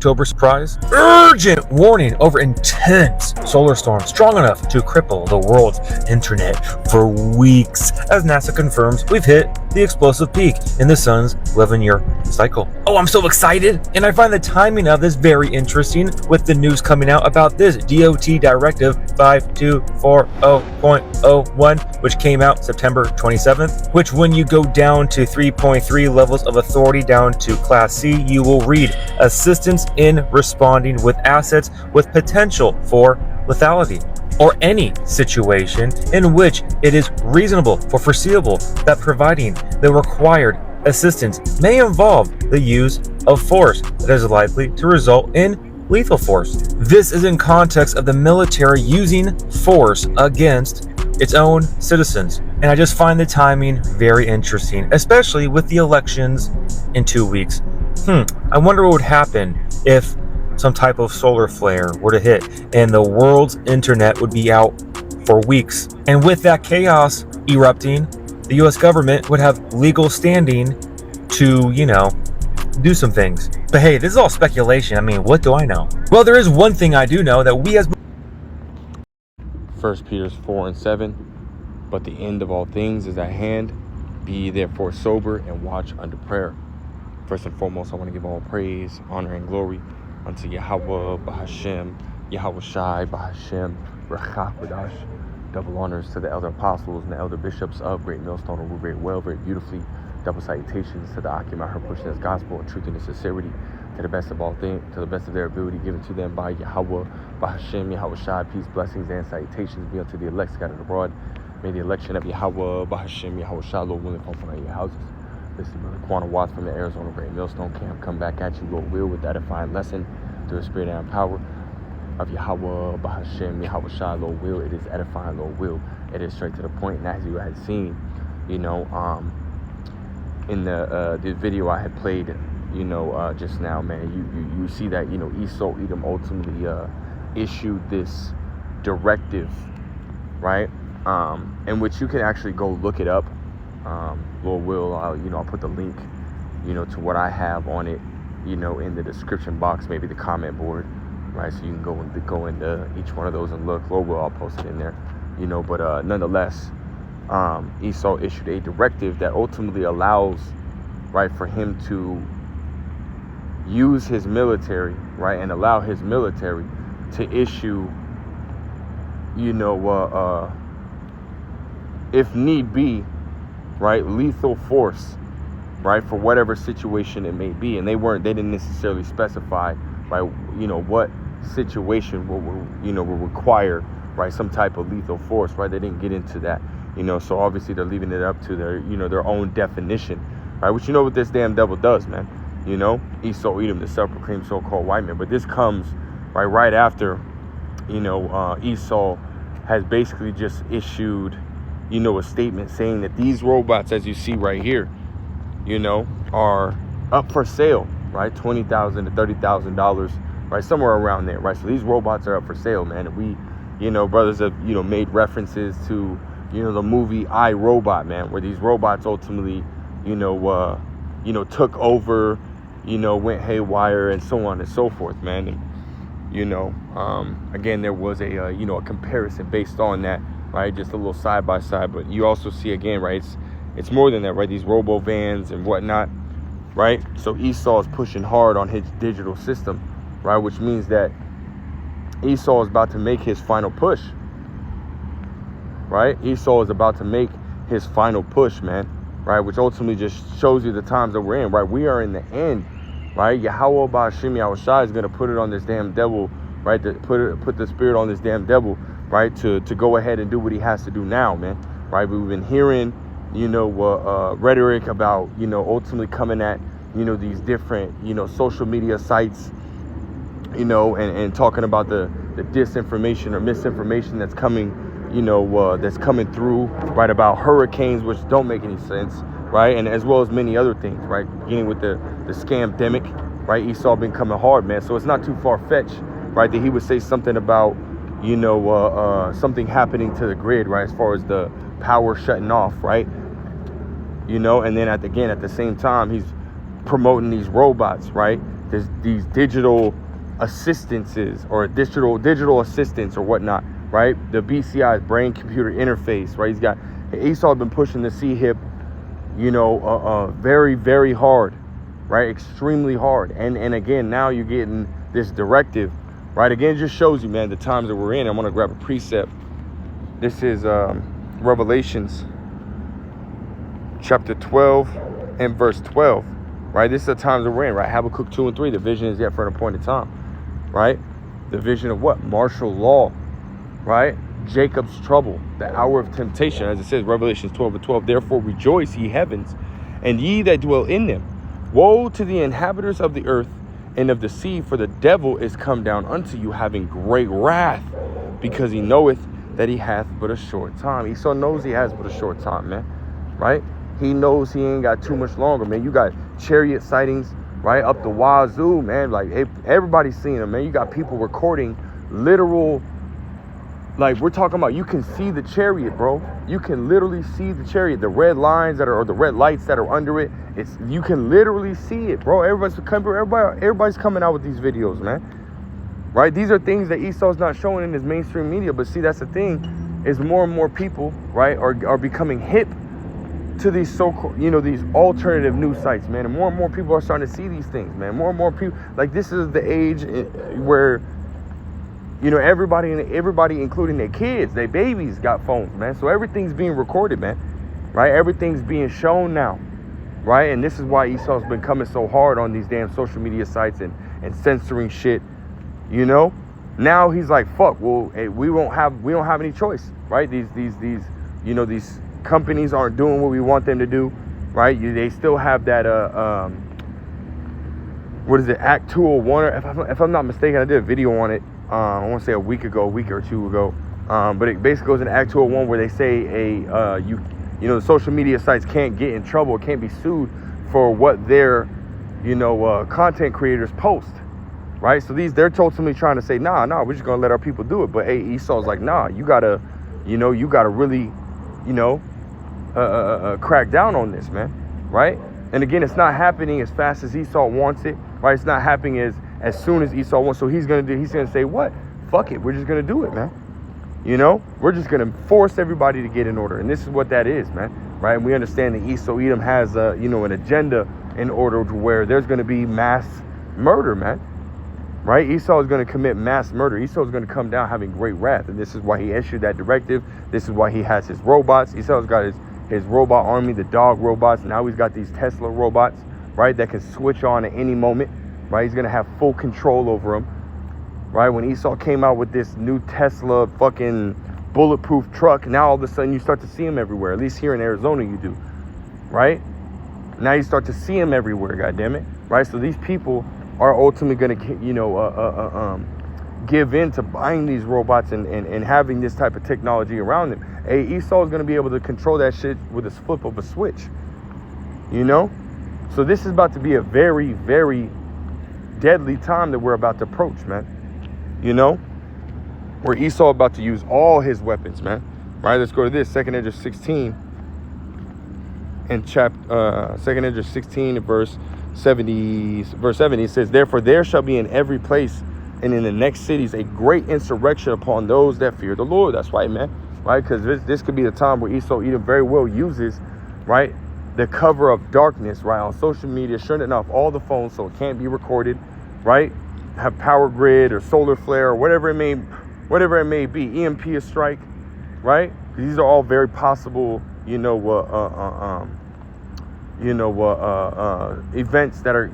October surprise? Urgent warning over intense solar storm strong enough to cripple the world's internet for weeks, as NASA confirms we've hit the explosive peak in the sun's 11-year cycle. Oh, I'm so excited! And I find the timing of this very interesting with the news coming out about this DOT Directive 5240.01, which came out September 27th, which when you go down to 3.3 levels of authority down to Class C, you will read assistance in responding with assets with potential for lethality, or any situation in which it is reasonable or foreseeable that providing the required assistance may involve the use of force that is likely to result in lethal force. This is in context of the military using force against its own citizens. And I just find the timing very interesting, especially with the elections in 2 weeks. I wonder what would happen if some type of solar flare were to hit and the world's internet would be out for weeks. And with that chaos erupting, the US government would have legal standing to, do some things. But hey, this is all speculation. I mean, what do I know? Well, there is one thing I do know, that we as 1 Peter 4:7, but the end of all things is at hand. Be ye therefore sober and watch under prayer. First and foremost, I want to give all praise, honor, and glory unto Yahweh, Bahashem, Yahweh Shai, Bahashem, Rachach B'dash. Double honors to the elder apostles and the elder bishops of Great Millstone, who rule very well, very beautifully. Double salutations to the Akim her pushing this gospel in truth and in sincerity, to the best of all things, to the best of their ability, given to them by Yahweh, Bahashem, Yahweh Shai. Peace, blessings, and salutations be unto the elect scattered abroad. May the election of Yahweh, Bahashem, Yahweh Shai, Lord willing, fall upon your houses. This is Brother Quanah Watts from the Arizona Great Millstone Camp. Come back at you, Lord will, with that edifying lesson through the spirit and power of Yahweh, Bahashem, Yahweh Shai, Lord will. It is edifying, Lord will. It is straight to the point. And as you had seen, in the video I had played, just now, man, you see that, Esau Edom ultimately issued this directive, right? In which you can actually go look it up. Lord will, I'll put the link, to what I have on it, in the description box, maybe the comment board, right? So you can go into each one of those and look. Lord will, I'll post it in there, but nonetheless, Esau issued a directive that ultimately allows, right, for him to use his military, right, and allow his military to issue, if need be, right, lethal force, right, for whatever situation it may be. And they didn't necessarily specify, right, what situation will require, right, some type of lethal force, right? They didn't get into that, so obviously they're leaving it up to their, their own definition, right? Which what this damn devil does, man, Esau Edom, the self-proclaimed so-called white man. But this comes right after, Esau has basically just issued, a statement saying that these robots, as you see right here, are up for sale, right? $20,000 to $30,000, right? Somewhere around there, right? So these robots are up for sale, man. And we, brothers have, made references to, the movie I, Robot, man, where these robots ultimately, took over, went haywire and so on and so forth, man. And, again, there was a comparison based on that, right? Just a little side by side. But you also see, again, right, it's more than that, right? These robo vans and whatnot, right? So Esau is pushing hard on his digital system, right? Which means that Esau is about to make his final push, right? Esau is about to make his final push, man, right? Which ultimately just shows you the times that we're in, right? We are in the end, right? Yahweh Ba'ashim Yahweh Shai is going to put it on this damn devil, right? To put the spirit on this damn devil, right? To go ahead and do what he has to do now, man, right? We've been hearing, rhetoric about, ultimately coming at, these different, social media sites, and talking about the disinformation or misinformation that's coming, that's coming through, right, about hurricanes, which don't make any sense, right? And as well as many other things, right? Beginning with the scamdemic, right? Esau been coming hard, man. So it's not too far-fetched, right, that he would say something about, something happening to the grid, right, as far as the power shutting off, right? And then at the same time, he's promoting these robots, right, these digital assistances or digital assistants or whatnot, right? The BCI, brain computer interface, right? Esau's been pushing the C-HIP, very, very hard, right? Extremely hard. And again, now you're getting this directive, right? Again, it just shows you, man, the times that we're in. I want to grab a precept. This is Revelations chapter 12 and verse 12, right? This is the times that we're in, right? Habakkuk 2 and 3, the vision is yet for an appointed time, right? The vision of what? Martial law, right? Jacob's trouble, the hour of temptation, as it says, Revelations 12 and 12. Therefore rejoice, ye heavens, and ye that dwell in them. Woe to the inhabitants of the earth and of the sea, for the devil is come down unto you, having great wrath, because he knoweth that he hath but a short time. Esau knows he has but a short time, man, right? He knows he ain't got too much longer, man. You got chariot sightings, right, up the wazoo, man. Like, everybody's seeing them, man. You got people recording literal, like, we're talking about, you can see the chariot, bro. You can literally see the chariot, the red lines that are, or the red lights that are under it. You can literally see it, bro. Everybody's coming out with these videos, man. Right? These are things that Esau's not showing in his mainstream media. But see, that's the thing, is more and more people, right, are becoming hip to these so-called, these alternative news sites, man. And more people are starting to see these things, man. More and more people, like, this is the age where, everybody, including their kids, their babies, got phones, man. So everything's being recorded, man. Right? Everything's being shown now. Right? And this is why Esau's been coming so hard on these damn social media sites and censoring shit. Now he's like, fuck, well, hey, we don't have any choice, right? These companies aren't doing what we want them to do, right? They still have that what is it, Act 201, if I'm not mistaken. I did a video on it, I want to say a week or two ago, but it basically goes into Act 201 where they say the social media sites can't get in trouble, can't be sued for what their content creators post. Right, so they're totally trying to say, nah, we're just gonna let our people do it. But hey, Esau's like, nah, you gotta really, crack down on this, man. Right? And again, it's not happening as fast as Esau wants it. Right? It's not happening as soon as Esau wants. So he's gonna say, what? Fuck it, we're just gonna do it, man. We're just gonna force everybody to get in order, and this is what that is, man. Right? And we understand that Esau Edom has an agenda in order to where there's gonna be mass murder, man. Right? Esau is going to commit mass murder. Esau is going to come down having great wrath. And this is why he issued that directive. This is why he has his robots. Esau's got his robot army, the dog robots. Now he's got these Tesla robots, right, that can switch on at any moment. Right? He's going to have full control over them. Right? When Esau came out with this new Tesla fucking bulletproof truck, now all of a sudden you start to see him everywhere. At least here in Arizona you do. Right? Now you start to see him everywhere, goddammit. Right? So these people are ultimately going to, give in to buying these robots and having this type of technology around them. Hey, Esau is going to be able to control that shit with a flip of a switch. So this is about to be a very, very deadly time that we're about to approach, man. Where Esau about to use all his weapons, man. Right? Let's go to this, 2nd Esdras 16 and 2nd Esdras 16 verse 70, verse 70, it says, therefore there shall be in every place and in the next cities a great insurrection upon those that fear the Lord. That's right, man. Right? Because this could be the time where Esau Edom very well uses, right, the cover of darkness, right, on social media, shutting off all the phones so it can't be recorded, right? Have power grid or solar flare or whatever it may be, EMP strike, right? These are all very possible, events that are,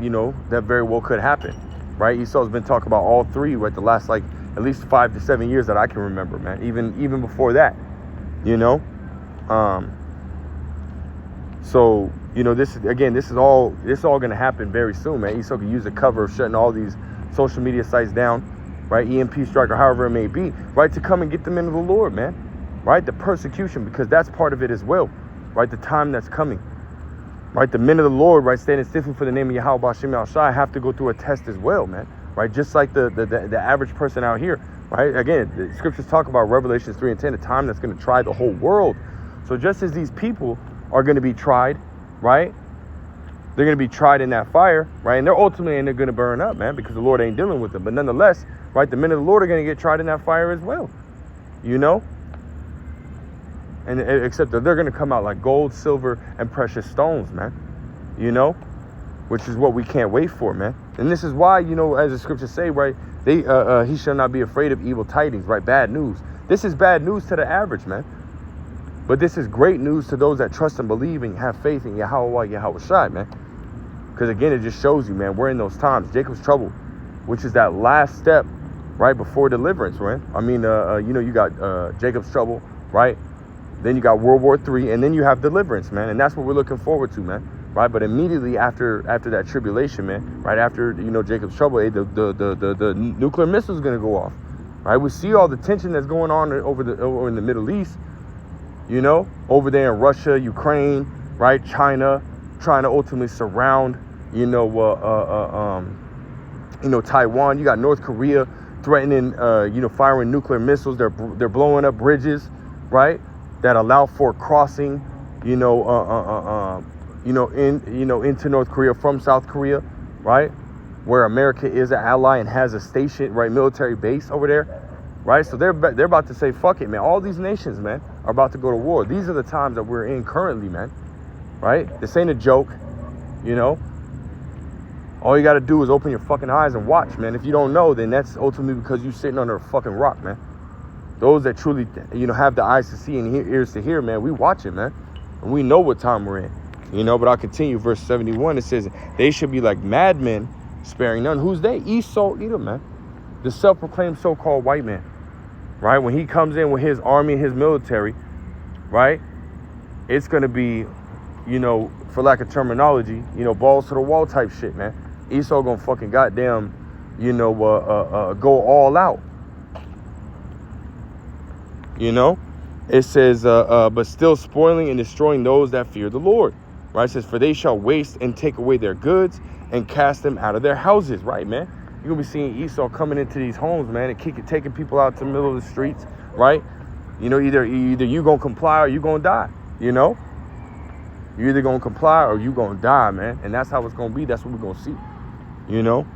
that very well could happen, right? Esau's been talking about all three, right, the last, like, at least 5 to 7 years that I can remember, man. Even before that, So, this is all going to happen very soon, man. Esau can use the cover of shutting all these social media sites down, right? EMP strike or however it may be, right, to come and get them into the Lord, man. Right? The persecution, because that's part of it as well, right? The time that's coming. Right, the men of the Lord, right, standing stiffly for the name of Yahweh B'Shem Al-Shai have to go through a test as well, man. Right, just like the average person out here, right? Again, the scriptures talk about Revelations 3 and 10, a time that's going to try the whole world. So just as these people are going to be tried, right, They're going to be tried in that fire, right? And they're ultimately going to burn up, man, because the Lord ain't dealing with them. But nonetheless, right, the men of the Lord are going to get tried in that fire as well, you know? And except that they're going to come out like gold, silver, and precious stones, man, you know? Which is what we can't wait for, man. And this is why, you know, as the scriptures say, right, he shall not be afraid of evil tidings, right? Bad news. This is bad news to the average, man. But this is great news to those that trust and believe and have faith in Yahweh Shai, man. Because again, it just shows you, man, we're in those times. Jacob's trouble, which is that last step right before deliverance, right? I mean, you know, you got Jacob's trouble, right? Then you got World War III, and then you have deliverance, man. And that's what we're looking forward to, man. Right? But immediately after that tribulation, man, right after, you know, Jacob's trouble, the nuclear missile is going to go off, right? We see all the tension that's going on over in the Middle East, you know, over there in Russia, Ukraine, right? China trying to ultimately surround, you know, Taiwan. You got North Korea threatening, you know, firing nuclear missiles. They're blowing up bridges, right, that allow for crossing, into North Korea from South Korea, right, where America is an ally and has a station, right, military base over there, right? So they're about to say, fuck it, man. All these nations, man, are about to go to war. These are the times that we're in currently, man, right? This ain't a joke, you know. All you got to do is open your fucking eyes and watch, man. If you don't know, then that's ultimately because you're sitting under a fucking rock, man. Those that truly, you know, have the eyes to see and ears to hear, man, we watch it, man. And we know what time we're in, you know. But I'll continue. Verse 71, it says, they should be like madmen, sparing none. Who's they? Esau, Edom, man. The self-proclaimed so-called white man, right? When he comes in with his army and his military, right, it's going to be, you know, for lack of terminology, you know, balls to the wall type shit, man. Esau gonna fucking goddamn, you know, go all out. You know, it says, but still spoiling and destroying those that fear the Lord, right? It says, for they shall waste and take away their goods and cast them out of their houses, right, man? You're gonna be seeing Esau coming into these homes, man, and taking people out to the middle of the streets, right? You know, either you gonna comply or you gonna die, you know? You're either gonna comply or you gonna die, man. And that's how it's gonna be. That's what we're gonna see, you know?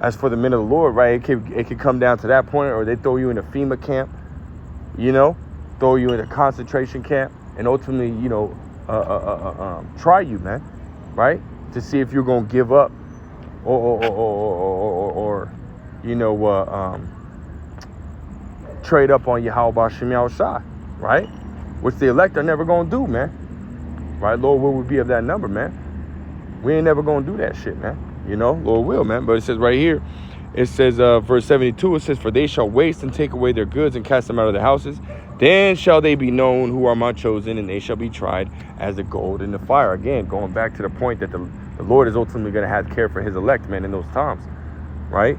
As for the men of the Lord, right, it could come down to that point, or they throw you in a FEMA camp, you know, throw you in a concentration camp, and ultimately, you know, try you, man, right, to see if you're gonna give up, or you know, trade up on Yahweh Shem Yahushua, right, which the elect are never gonna do, man, right? Lord will be of that number, man. We ain't never gonna do that shit, man. You know, Lord will, man. But it says right here, it says, verse 72, it says, for they shall waste and take away their goods and cast them out of their houses. Then shall they be known who are my chosen, and they shall be tried as the gold in the fire. Again, going back to the point that the Lord is ultimately going to have care for his elect, man, in those times, right?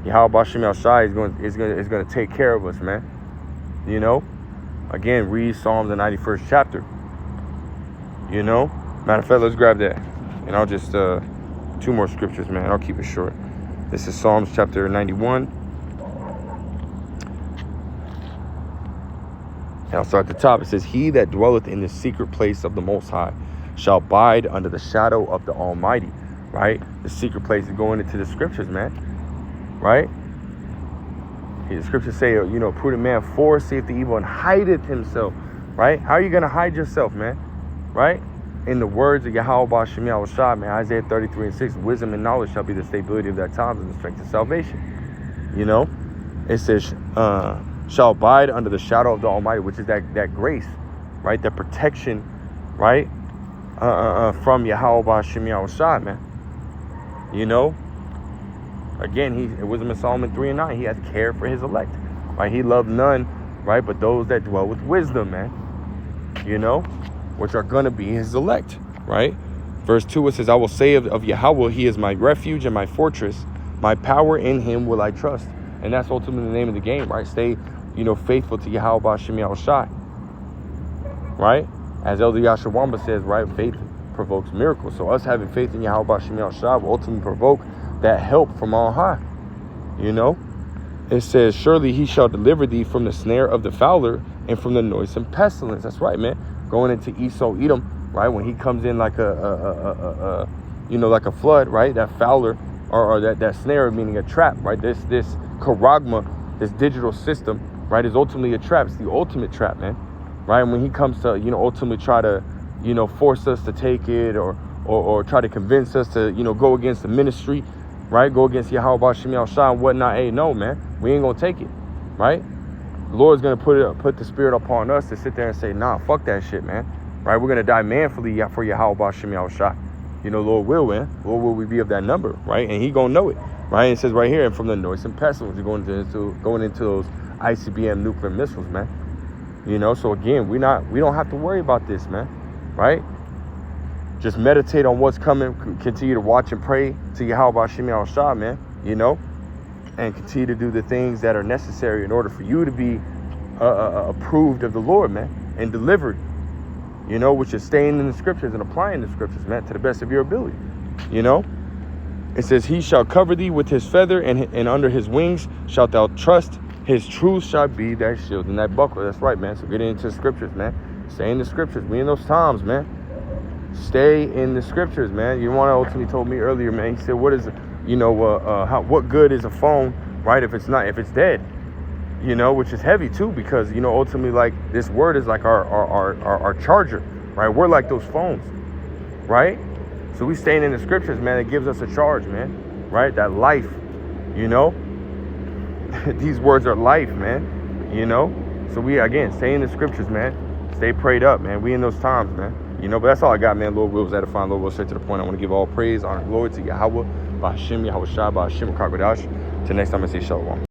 Yahweh Shem Yahushua is going to take care of us, man. You know, again, read Psalms the 91st chapter. You know, matter of fact, let's grab that, and I'll just 2 more scriptures, man. I'll keep it short. This is Psalms chapter 91. And I'll start at the top. It says, he that dwelleth in the secret place of the Most High shall abide under the shadow of the Almighty, right? The secret place is going into the scriptures, man, right? The scriptures say, you know, prudent man foreseeth the evil and hideth himself, right? How are you going to hide yourself, man, right? In the words of Yahweh Shem Yahushua, man, Isaiah 33:6, wisdom and knowledge shall be the stability of that times and the strength of salvation. You know, it says, shall abide under the shadow of the Almighty, which is that grace, right? That protection, right? From Yahweh Shem Yahushua, man. You know, again, wisdom of Solomon 3:9, he has care for his elect, right? He loved none, right, but those that dwell with wisdom, man. You know, which are going to be his elect, right? Verse 2, it says, I will say of Yahweh, he is my refuge and my fortress. My power, in him will I trust. And that's ultimately the name of the game, right? Stay, you know, faithful to Yahweh Shem Yahushua, right? As Elder Yashawamba says, right, faith provokes miracles. So us having faith in Yahweh Shem Yahushua will ultimately provoke that help from on high, you know? It says, surely he shall deliver thee from the snare of the fowler and from the noisome pestilence. That's right, man. Going into Esau, Edom, right? When he comes in like a like a flood, right? That fowler or that snare, meaning a trap, right? This charagma, this digital system, right, is ultimately a trap. It's the ultimate trap, man, right? And when he comes to, ultimately try to, force us to take it or try to convince us to, go against the ministry, right? Go against Yahweh Shem Yahushua and whatnot. Hey, no, man, we ain't gonna take it, right? The Lord's gonna put the spirit upon us to sit there and say, nah, fuck that shit, man, right? We're gonna die manfully for Yahweh Shem Yahushua. Lord will, man. Lord will we be of that number, right? And he gonna know it, right? And it says right here, and from the noise and pestilence, going into those ICBM nuclear missiles, man. So again, we don't have to worry about this, man, right? Just meditate on what's coming. Continue to watch and pray to Yahweh Shem Yahushua, man. And continue to do the things that are necessary in order for you to be approved of the Lord, man, and delivered. Which is staying in the scriptures and applying the scriptures, man, to the best of your ability. It says, he shall cover thee with his feather, and under his wings shalt thou trust. His truth shall be thy shield and thy buckler. That's right, man. So get into the scriptures, man. Stay in the scriptures. We in those times, man. Stay in the scriptures, man. You want to ultimately told me earlier, man. He said, what is, what good is a phone, right? If it's dead. Which is heavy too, because ultimately, like, this word is like our charger, right? We're like those phones, right? So we staying in the scriptures, man. It gives us a charge, man, right? That life, these words are life, man. So we again stay in the scriptures, man. Stay prayed up, man. We in those times, man. But that's all I got, man. Lord wills edifying. Lord will straight to the point. I want to give all praise, honor, glory to Yahweh, Ba'ashem, Yahweh Shai, Ba'ashem, Kakadash. Till next time, I say shalom.